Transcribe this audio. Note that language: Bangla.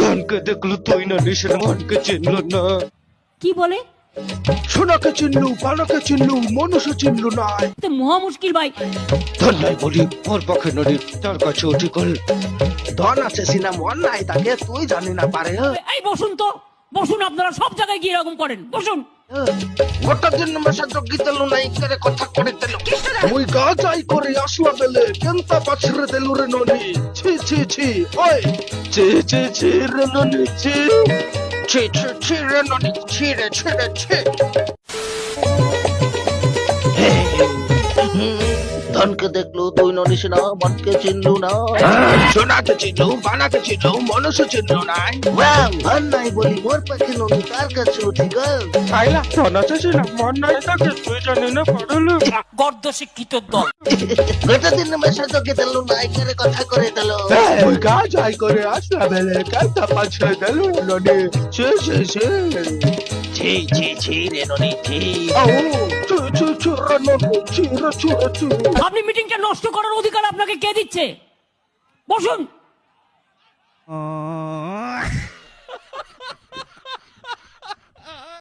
ধনকে দেখলো তুই না নিশান মনকে চিনল না। কি বলে? সোনাকে চিনলু, পানাকে চিনলু, মনুষ্য চিনলু নাই। তো মহা মুশকিল ভাই। ধন নাই বলি ওর পক্ষে নড়ি, তার কাছে উঠি কল। ধন আছে সিনা মন নাই তাকে তুই জানি না পারে। এই বসুন তো, বসুন। আপনারা সব জায়গায় গিয়ে এরকম করেন, বসুন। গোটা দিন মেশা জগি তেলু নাই করে কথা করে তেলু। মুই গাজাই করে আসলা বেলে কেনতা পাছরে তেলু রে ননি। ছি ছি ছি ওই ছি ছি ছি রে ননি ছি ছি ছি ছি রে ননি ছি রে ছি রে ছি। ধনকে দেখলো তুই ননিস না, মনকে চিনলু না। সোনাকে চিনলু, বানাকে চিনলু, মনুষ্য চিনলু নাই। ধন নাই বলি মোর পাখি ননি তার কাছে উঠি গেল। আইলা ধন আছে সিনা মন নাই তাকে তুই জানি না পারলু। গর্দ শিক্ষিত দল। গোটা দিন মেশা জগে দিল নাই করে কথা করে দিল। মুই গাজাই করে আসলা বেলে কেনতা পাছরে তেলু রে ননি। ছি ছি ছি ছি ছি ছি রে ননি ছি। আপনি মিটিংটা নষ্ট করার অধিকার আপনাকে কে দিচ্ছে? বসুন।